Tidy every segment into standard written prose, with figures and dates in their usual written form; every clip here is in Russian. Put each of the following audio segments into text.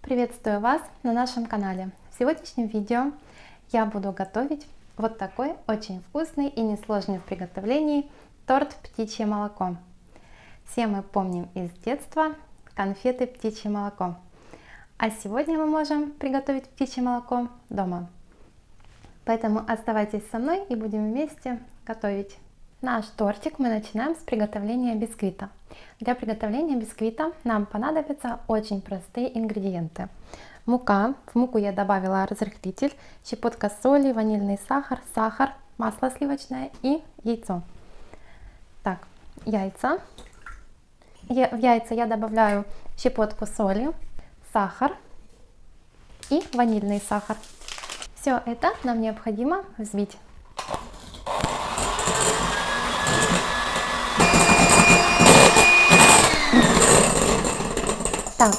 Приветствую вас на нашем канале. В сегодняшнем видео я буду готовить вот такой очень вкусный и несложный в приготовлении торт «Птичье молоко». Все мы помним из детства конфеты «Птичье молоко». А сегодня мы можем приготовить птичье молоко дома. Поэтому оставайтесь со мной и будем вместе готовить. Наш тортик мы начинаем с приготовления бисквита. Для приготовления бисквита нам понадобятся очень простые ингредиенты. Мука. В муку я добавила разрыхлитель, щепотка соли, ванильный сахар, масло сливочное и яйцо. Так, яйца. В яйца я добавляю щепотку соли, сахар и ванильный сахар. Все это нам необходимо взбить. Так,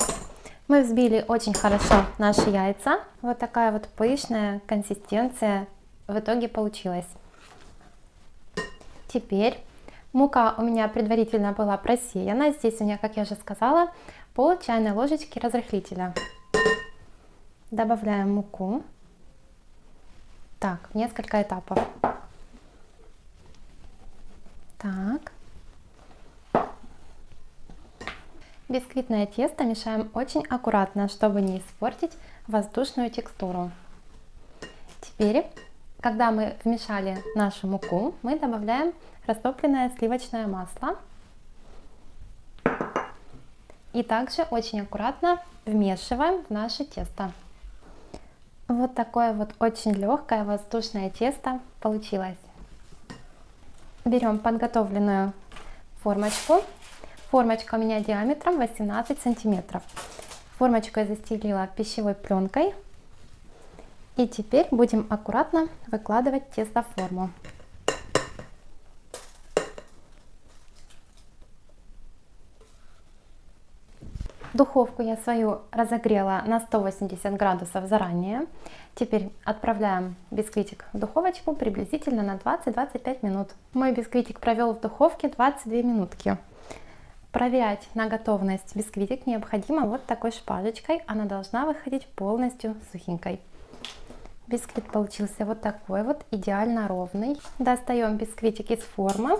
мы взбили очень хорошо наши яйца. Вот такая вот пышная консистенция в итоге получилась. Теперь мука у меня предварительно была просеяна. Здесь у меня, как я уже сказала, пол чайной ложечки разрыхлителя. Добавляем муку. Так, несколько этапов. Так. Бисквитное тесто мешаем очень аккуратно, чтобы не испортить воздушную текстуру. Теперь, когда мы вмешали нашу муку, мы добавляем растопленное сливочное масло. И также очень аккуратно вмешиваем в наше тесто. Вот такое вот очень легкое воздушное тесто получилось. Берем подготовленную формочку. Формочка у меня диаметром 18 сантиметров. Формочку я застелила пищевой пленкой. И теперь будем аккуратно выкладывать тесто в форму. Духовку я свою разогрела на 180 градусов заранее. Теперь отправляем бисквитик в духовочку приблизительно на 20-25 минут. Мой бисквитик провел в духовке 22 минутки. Проверять на готовность бисквитик необходимо вот такой шпажечкой. Она должна выходить полностью сухенькой. Бисквит получился вот такой вот, идеально ровный. Достаем бисквитик из формы.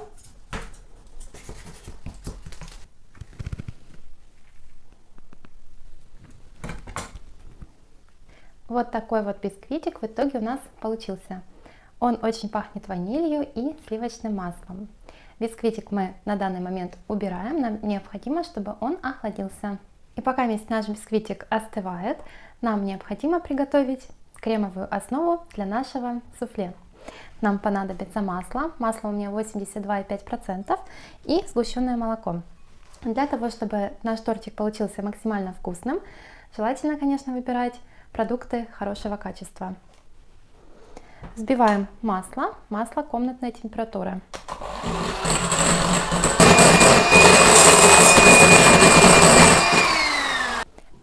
Вот такой вот бисквитик в итоге у нас получился. Он очень пахнет ванилью и сливочным маслом. Бисквитик мы на данный момент убираем, нам необходимо, чтобы он охладился. И пока наш бисквитик остывает, нам необходимо приготовить кремовую основу для нашего суфле. Нам понадобится масло, масло у меня 82,5% и сгущенное молоко. Для того, чтобы наш тортик получился максимально вкусным, желательно, конечно, выбирать продукты хорошего качества. Взбиваем масло комнатной температуры.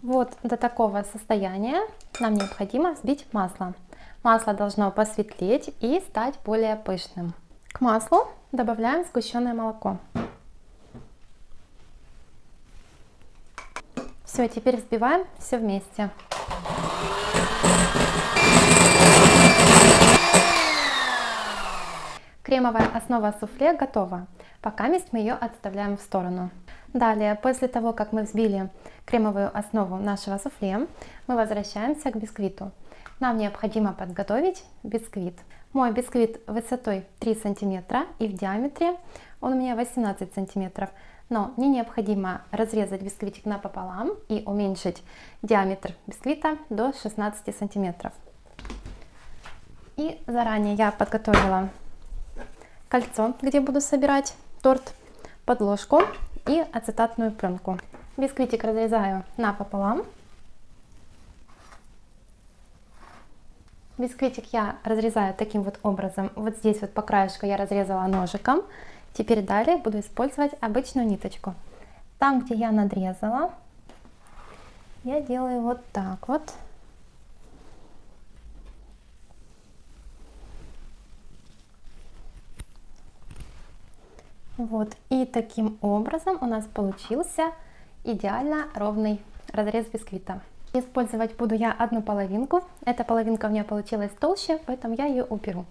Вот до такого состояния нам необходимо взбить масло. Масло должно посветлеть и стать более пышным. К маслу добавляем сгущенное молоко. Все, теперь взбиваем все вместе. Кремовая основа суфле готова. Пока мы ее отставляем в сторону. Далее, после того, как мы взбили кремовую основу нашего суфле, мы возвращаемся к бисквиту. Нам необходимо подготовить бисквит. Мой бисквит высотой 3 см и в диаметре он у меня 18 см. Но мне необходимо разрезать бисквитик напополам и уменьшить диаметр бисквита до 16 см. И заранее я подготовила кольцо, где буду собирать торт, подложку и ацетатную пленку. Бисквитик разрезаю напополам. Бисквитик я разрезаю таким вот образом. Вот здесь вот по краешку я разрезала ножиком. Теперь далее буду использовать обычную ниточку. Там, где я надрезала, я делаю вот так вот. Вот, и таким образом у нас получился идеально ровный разрез бисквита. Использовать буду я одну половинку. Эта половинка у меня получилась толще, поэтому я ее уберу.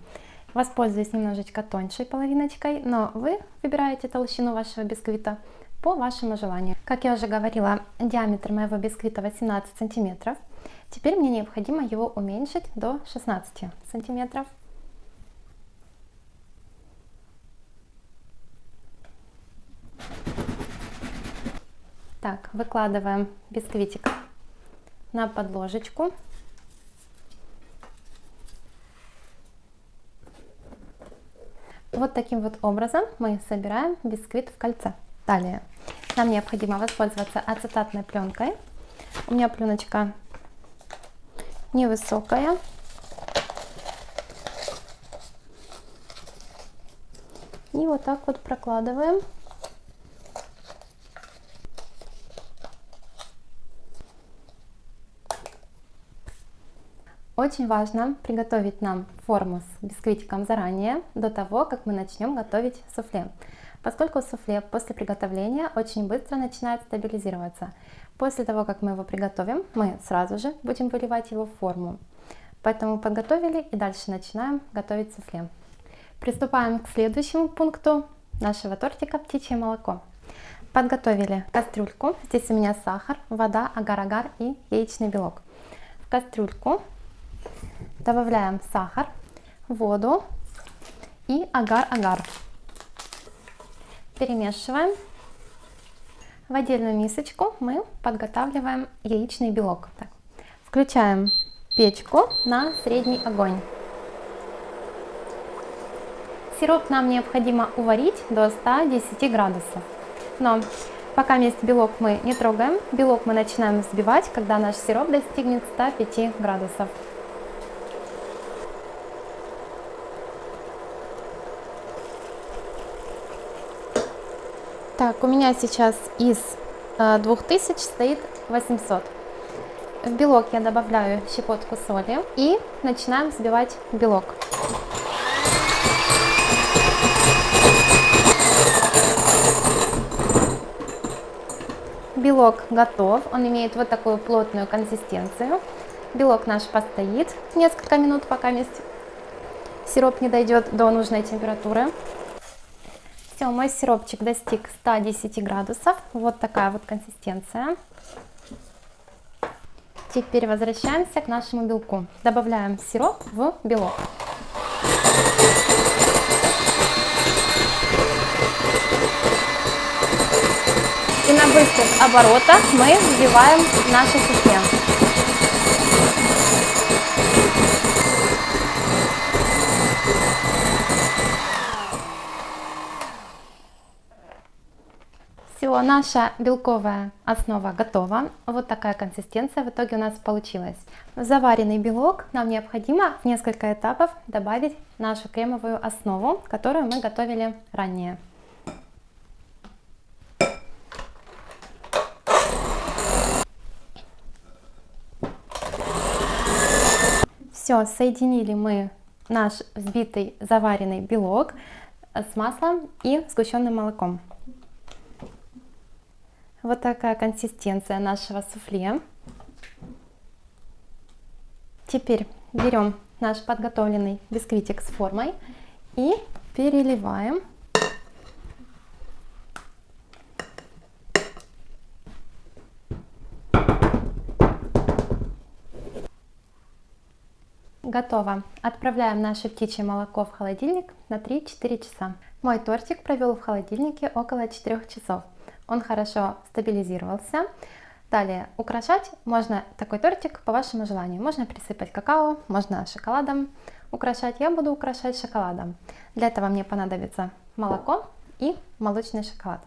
Воспользуюсь немножечко тоньшей половиночкой, но вы выбираете толщину вашего бисквита по вашему желанию. Как я уже говорила, диаметр моего бисквита 18 сантиметров. Теперь мне необходимо его уменьшить до 16 сантиметров. Так, выкладываем бисквитик на подложечку. Вот таким вот образом мы собираем бисквит в кольце. Далее нам необходимо воспользоваться ацетатной пленкой. У меня пленочка невысокая. И вот так вот прокладываем. Очень важно приготовить нам форму с бисквитиком заранее, до того, как мы начнем готовить суфле. Поскольку суфле после приготовления очень быстро начинает стабилизироваться. После того, как мы его приготовим, мы сразу же будем выливать его в форму. Поэтому подготовили и дальше начинаем готовить суфле. Приступаем к следующему пункту нашего тортика «Птичье молоко». Подготовили кастрюльку. Здесь у меня сахар, вода, агар-агар и яичный белок. В кастрюльку добавляем сахар, воду и агар-агар. Перемешиваем. В отдельную мисочку мы подготавливаем яичный белок. Так. Включаем печку на средний огонь. Сироп нам необходимо уварить до 110 градусов. Но пока есть белок мы не трогаем. Белок мы начинаем взбивать, когда наш сироп достигнет 105 градусов. Так, у меня сейчас из 2000 стоит 800. В белок я добавляю щепотку соли и начинаем взбивать белок. Белок готов, он имеет вот такую плотную консистенцию. Белок наш постоит несколько минут, пока сироп не дойдет до нужной температуры. Все, мой сиропчик достиг 110 градусов. Вот такая вот консистенция. Теперь возвращаемся к нашему белку. Добавляем сироп в белок. И на быстрых оборотах мы взбиваем наше суфле. Все, наша белковая основа готова. Вот такая консистенция в итоге у нас получилась. В заваренный белок нам необходимо в несколько этапов добавить нашу кремовую основу, которую мы готовили ранее. Все, соединили мы наш взбитый заваренный белок с маслом и сгущенным молоком. Вот такая консистенция нашего суфле. Теперь берем наш подготовленный бисквитик с формой и переливаем. Готово. Отправляем наше птичье молоко в холодильник на 3-4 часа. Мой тортик провел в холодильнике около 4 часов. Он хорошо стабилизировался. Далее украшать можно такой тортик по вашему желанию. Можно присыпать какао, можно шоколадом украшать. Я буду украшать шоколадом. Для этого мне понадобится молоко и молочный шоколад.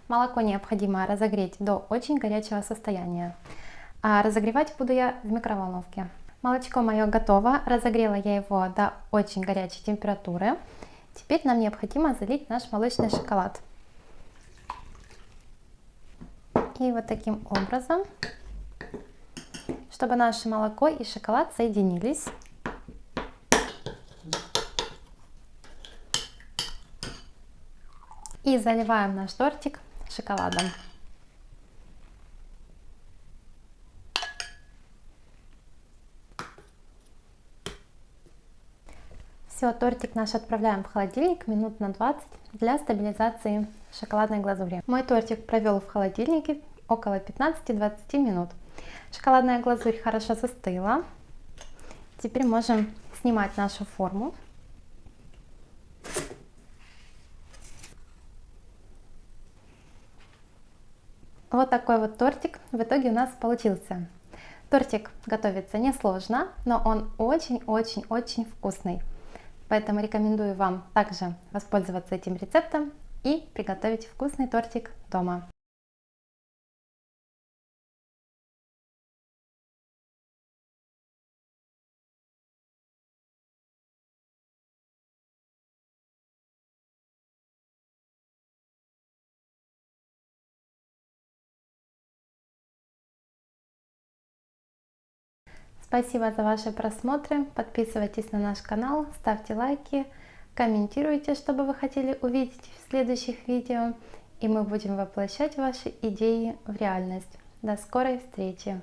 Молоко необходимо разогреть до очень горячего состояния. А разогревать буду я в микроволновке. Молочко мое готово. Разогрела я его до очень горячей температуры. Теперь нам необходимо залить наш молочный шоколад. И вот таким образом, чтобы наше молоко и шоколад соединились. И заливаем наш тортик шоколадом. Все, тортик наш отправляем в холодильник минут на 20 для стабилизации шоколадной глазури. Мой тортик провел в холодильнике около 15-20 минут. Шоколадная глазурь хорошо застыла. Теперь можем снимать нашу форму. Вот такой вот тортик в итоге у нас получился. Тортик готовится несложно, но он очень-очень-очень вкусный. Поэтому рекомендую вам также воспользоваться этим рецептом и приготовить вкусный тортик дома. Спасибо за ваши просмотры. Подписывайтесь на наш канал, ставьте лайки, комментируйте, что бы вы хотели увидеть в следующих видео. И мы будем воплощать ваши идеи в реальность. До скорой встречи!